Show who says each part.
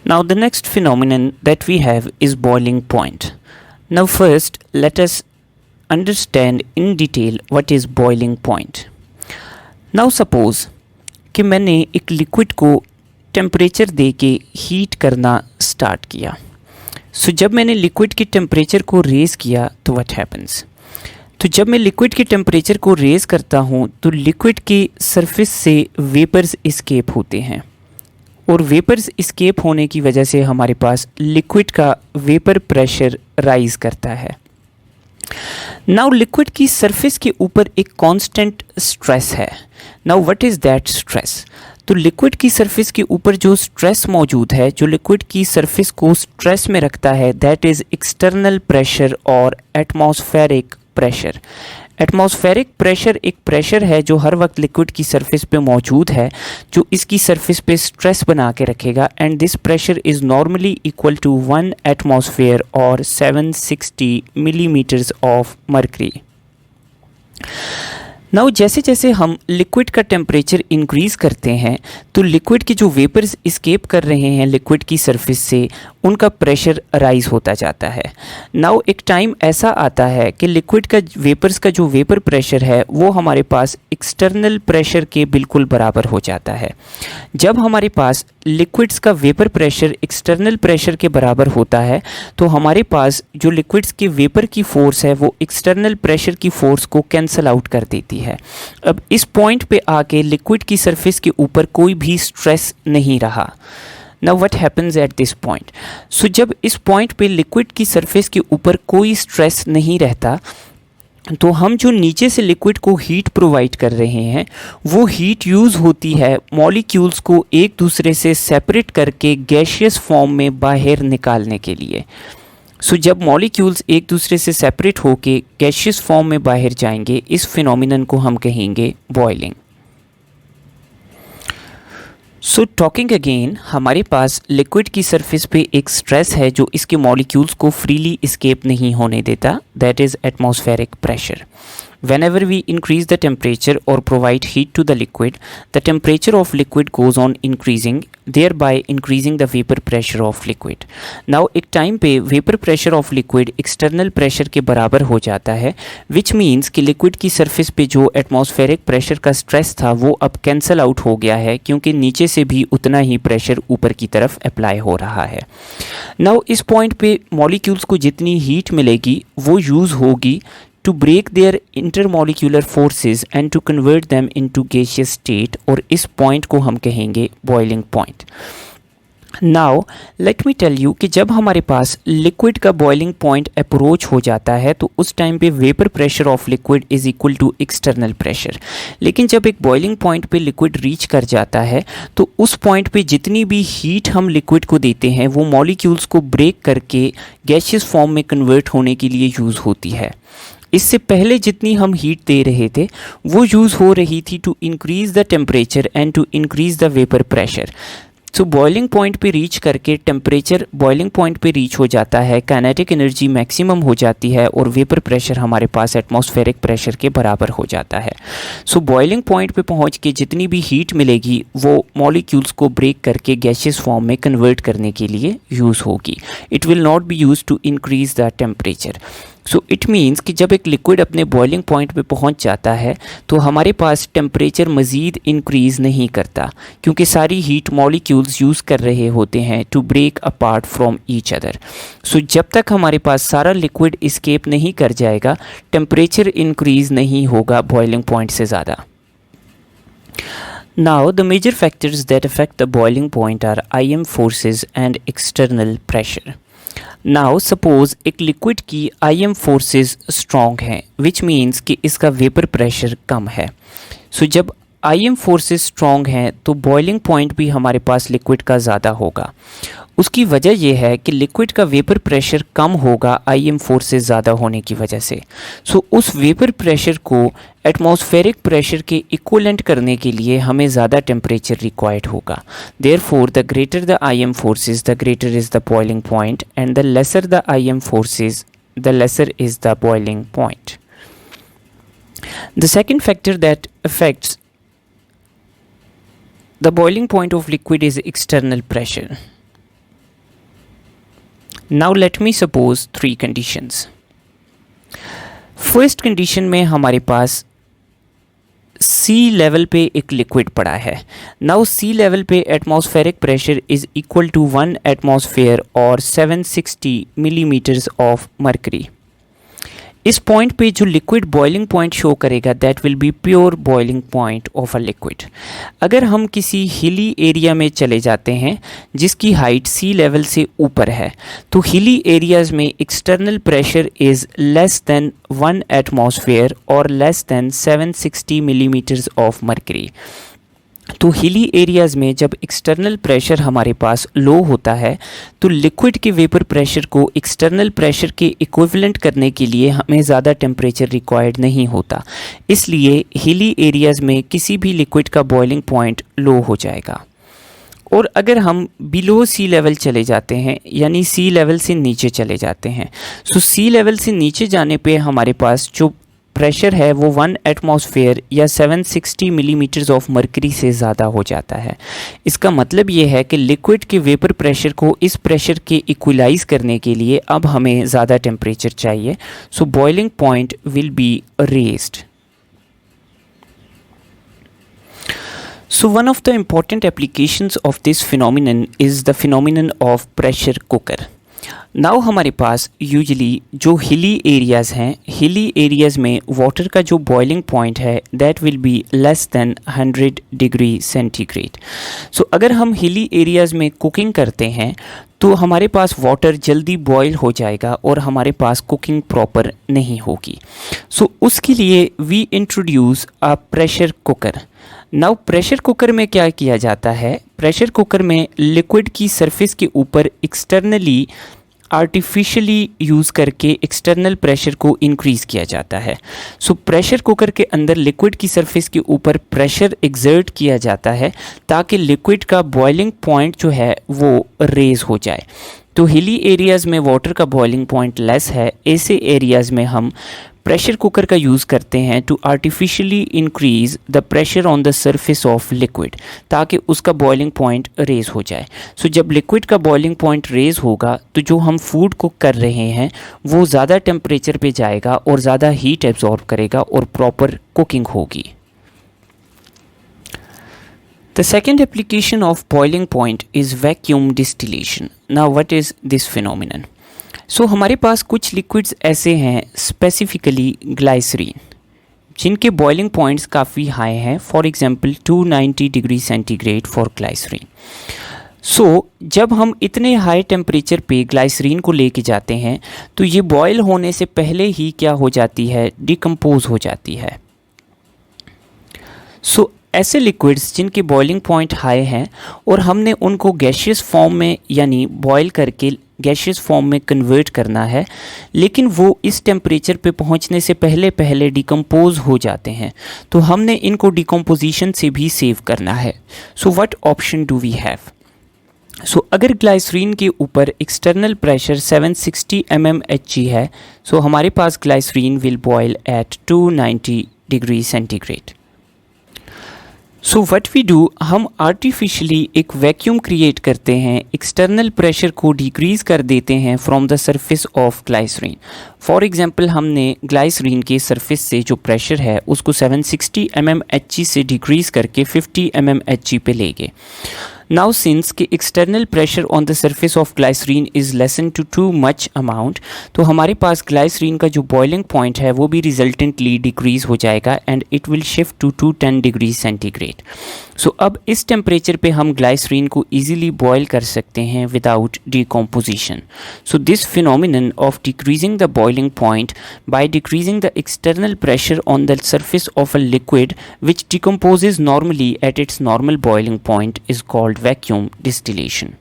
Speaker 1: Now, the next phenomenon that we have is boiling point. Now, first, let us understand in detail what is boiling point. Now, suppose कि मैंने एक liquid को temperature दे के heat करना start किया. सो जब मैंने लिक्विड के टेम्परेचर को रेज़ किया तो व्हाट हैपन्स. तो जब मैं लिक्विड के टेम्परेचर को रेज़ करता हूँ तो लिक्विड की सरफेस से वेपर्स इस्केप होते हैं और वेपर्स इस्केप होने की वजह से हमारे पास लिक्विड का वेपर प्रेशर राइज करता है. नाउ लिक्विड की सरफेस के ऊपर एक कांस्टेंट स्ट्रेस है. Now what is that stress. तो लिक्विड की सरफेस के ऊपर जो स्ट्रेस मौजूद है, जो लिक्विड की सरफेस को स्ट्रेस में रखता है, दैट इज़ एक्सटर्नल प्रेशर और एटमॉस्फेरिक प्रेशर. एटमॉस्फेरिक प्रेशर एक प्रेशर है जो हर वक्त लिक्विड की सरफेस पे मौजूद है, जो इसकी सरफेस पे स्ट्रेस बना के रखेगा. And this pressure is normally equal to 1 atmosphere और 760 मिलीमीटर्स ऑफ मर्करी. नाउ जैसे जैसे हम लिक्विड का टेम्परेचर इंक्रीज़ करते हैं तो लिक्विड के जो वेपर्स इस्केप कर रहे हैं लिक्विड की सरफेस से, उनका प्रेशर राइज होता जाता है. नाउ एक टाइम ऐसा आता है कि लिक्विड का वेपर्स का जो वेपर प्रेशर है वो हमारे पास एक्सटर्नल प्रेशर के बिल्कुल बराबर हो जाता है. जब हमारे पास लिक्विड्स का वेपर प्रेशर एक्सटर्नल प्रेशर के बराबर होता है तो हमारे पास जो लिक्विड्स के वेपर की फ़ोर्स है वो एक्सटर्नल प्रेशर की फ़ोर्स को कैंसल आउट कर देती है. अब इस पॉइंट पे आके लिक्विड की सरफेस के ऊपर कोई भी स्ट्रेस नहीं रहा. Now what happens at this point. So जब इस पॉइंट पे लिक्विड की सरफेस के ऊपर कोई स्ट्रेस नहीं रहता तो हम जो नीचे से लिक्विड को हीट प्रोवाइड कर रहे हैं वो हीट यूज़ होती है मॉलिक्यूल्स को एक दूसरे से सेपरेट करके गैशियस फॉर्म में बाहर निकालने के लिए. सो जब मॉलिक्यूल्स एक दूसरे से सेपरेट होके गैशियस फॉर्म में बाहर जाएंगे, इस फिनोमिनन को हम कहेंगे बॉइलिंग. सो टॉकिंग अगेन, हमारे पास लिक्विड की सरफेस पे एक स्ट्रेस है जो इसके मॉलिक्यूल्स को फ्रीली इस्केप नहीं होने देता, that is atmospheric pressure. Whenever we increase the temperature or provide heat to the liquid, the temperature of liquid goes on increasing, thereby increasing the vapor pressure of liquid. Now एक time पे vapor pressure of liquid external pressure के बराबर हो जाता है, which means कि liquid की surface पे जो atmospheric pressure का stress था वो अब cancel out हो गया है क्योंकि नीचे से भी उतना ही pressure ऊपर की तरफ apply हो रहा है. Now इस point पे molecules को जितनी heat मिलेगी वो use होगी to break their intermolecular forces and to convert them into gaseous state, और इस point को हम कहेंगे boiling point. Now let me tell you कि जब हमारे पास liquid का boiling point approach हो जाता है तो उस टाइम पे vapor pressure of liquid is equal to external pressure. लेकिन जब एक boiling point पे liquid reach कर जाता है तो उस point पे जितनी भी heat हम liquid को देते हैं वो molecules को break करके gaseous form में convert होने के लिए use होती है. इससे पहले जितनी हम हीट दे रहे थे वो यूज़ हो रही थी to increase the temperature and to increase the vapour pressure. So boiling point पे रीच करके टेम्परेचर बॉइलिंग पॉइंट पे रीच हो जाता है, काइनेटिक एनर्जी मैक्सिमम हो जाती है और वेपर प्रेशर हमारे पास एटमॉस्फेरिक प्रेशर के बराबर हो जाता है. सो बॉइलिंग पॉइंट पे पहुंच के जितनी भी हीट मिलेगी वो मॉलिक्यूल्स को ब्रेक करके गैसियस फॉर्म में कन्वर्ट करने के लिए यूज़ होगी. It will not be use to increase the temperature. So it means कि जब एक लिक्विड अपने बॉइलिंग पॉइंट पे पहुंच जाता है तो हमारे पास टेम्परेचर मज़ीद इंक्रीज़ नहीं करता क्योंकि सारी हीट मॉलिक्यूल्स यूज़ कर रहे होते हैं to break apart from each other. So जब तक हमारे पास सारा लिक्विड इस्केप नहीं कर जाएगा टेम्परेचर इंक्रीज़ नहीं होगा बॉइलिंग पॉइंट से ज़्यादा. Now the major factors that affect the boiling point are IM forces and external pressure. Now suppose एक लिक्विड की IM फोर्सेस स्ट्रॉन्ग हैं, विच मीन्स कि इसका वेपर प्रेशर कम है. सो जब IM फोर्सेस स्ट्रॉन्ग हैं तो बॉइलिंग पॉइंट भी हमारे पास लिक्विड का ज़्यादा होगा. उसकी वजह यह है कि लिक्विड का वेपर प्रेशर कम होगा IM फोर्सेस ज़्यादा होने की वजह से. सो उस वेपर प्रेशर को एटमॉस्फेरिक प्रेशर के इक्वलेंट करने के लिए हमें ज़्यादा टेम्परेचर रिक्वायर्ड होगा. Therefore the greater the IM forces the greater is the boiling point and the lesser the IM forces the lesser is the boiling point. The second factor that affects the boiling point of liquid is external pressure. Now let me suppose 3 conditions. First condition में हमारे पास सी level पे एक liquid पड़ा है। Now sea level पे atmospheric pressure is equal to 1 atmosphere और 760 millimetres of mercury. इस point पे जो लिक्विड बॉइलिंग पॉइंट शो करेगा that will be pure boiling point of a liquid. अगर हम किसी हिली एरिया में चले जाते हैं जिसकी हाइट सी लेवल से ऊपर है तो हिली एरियाज में external pressure is less than 1 atmosphere और less than 760 millimetres of mercury. तो हिली एरियाज़ में जब एक्सटर्नल प्रेशर हमारे पास लो होता है तो लिक्विड के वेपर प्रेशर को एक्सटर्नल प्रेशर के इक्विवेलेंट करने के लिए हमें ज़्यादा टेम्परेचर रिक्वायर्ड नहीं होता, इसलिए हिली एरियाज़ में किसी भी लिक्विड का बॉइलिंग पॉइंट लो हो जाएगा। और अगर हम बिलो सी लेवल चले जाते हैं यानी सी लेवल से नीचे चले जाते हैं, सो सी लेवल से नीचे जाने पे हमारे पास जो प्रेशर है वो 1 एटमॉस्फेयर या 760 मिलीमीटर्स ऑफ मर्करी से ज़्यादा हो जाता है। इसका मतलब ये है कि लिक्विड के वेपर प्रेशर को इस प्रेशर के इक्वलाइज करने के लिए अब हमें ज़्यादा टेम्परेचर चाहिए, सो boiling point will be raised. So one of the important applications of this phenomenon is the phenomenon of pressure cooker. Now हमारे पास यूजली जो हिली एरियाज़ हैं, हिली एरियाज़ में वाटर का जो बॉइलिंग पॉइंट है that will be less than 100 degree centigrade. So अगर हम hilly areas में कुकिंग करते हैं तो हमारे पास वाटर जल्दी बॉयल हो जाएगा और हमारे पास कुकिंग प्रॉपर नहीं होगी। सो उसके लिए we introduce a pressure cooker. Now pressure cooker में क्या किया जाता है, प्रेशर कुकर में लिक्विड की सरफेस के ऊपर एक्सटर्नली आर्टिफिशियली यूज़ करके एक्सटर्नल प्रेशर को इंक्रीज़ किया जाता है। सो प्रेशर कुकर के अंदर लिक्विड की सरफेस के ऊपर प्रेशर एक्सर्ट किया जाता है ताकि लिक्विड का बॉइलिंग पॉइंट जो है वो रेज हो जाए। तो हिली एरियाज़ में वाटर का बॉइलिंग पॉइंट लेस है, ऐसे एरियाज़ में हम प्रेशर कुकर का यूज़ करते हैं to artificially increase the pressure on the surface of liquid ताकि उसका बॉइलिंग पॉइंट रेज हो जाए। सो जब लिक्विड का बॉइलिंग पॉइंट रेज होगा तो जो हम फूड कुक कर रहे हैं वो ज़्यादा टेम्परेचर पे जाएगा और ज़्यादा हीट एब्जॉर्ब करेगा और प्रॉपर कुकिंग होगी। The second application of boiling point is vacuum distillation. Now what is this phenomenon? So हमारे पास कुछ लिक्विड्स ऐसे हैं स्पेसिफिकली ग्लाइसरीन जिनके बॉइलिंग पॉइंट्स काफ़ी हाई हैं, for example 290 degree centigrade for glycerine. So जब हम इतने हाई टेम्परेचर पे ग्लाइसरीन को लेके जाते हैं तो ये बॉयल होने से पहले ही क्या हो जाती है, डिकम्पोज हो जाती है। सो ऐसे लिक्विड्स जिनके बॉइलिंग पॉइंट हाई हैं और हमने उनको गैशियस फॉर्म में यानी बॉयल करके गैशियस फॉर्म में कन्वर्ट करना है, लेकिन वो इस टेम्परेचर पे पहुंचने से पहले डिकम्पोज हो जाते हैं, तो हमने इनको डिकम्पोजिशन से भी सेव करना है। So what option do we have? So अगर ग्लाइसरीन के ऊपर एक्सटर्नल प्रेशर 760 mmHg है, सो हमारे पास glycerine will boil at 290 degree centigrade. So what we do, हम आर्टिफिशियली एक वैक्यूम क्रिएट करते हैं, एक्सटर्नल प्रेशर को डिक्रीज़ कर देते हैं from the surface of glycerine. For example हमने ग्लाइसरीन के सरफेस से जो प्रेशर है उसको 760 mmHg से डिक्रीज़ करके 50 mmHg पे ले गए। Now since के external pressure on the surface of glycerine is lessened to too much amount, तो हमारे पास ग्लाइसरीन का जो बॉइलिंग पॉइंट है वो भी रिजल्टेंटली डिक्रीज़ हो जाएगा and it will shift to 210 degree centigrade. So अब इस टेम्परेचर पे हम ग्लाइसरीन को ईजिली बॉयल कर सकते हैं without decomposition. So this phenomenon of decreasing the boiling point by decreasing the external pressure on the surface of a liquid which decomposes normally at its normal boiling point is called vacuum distillation.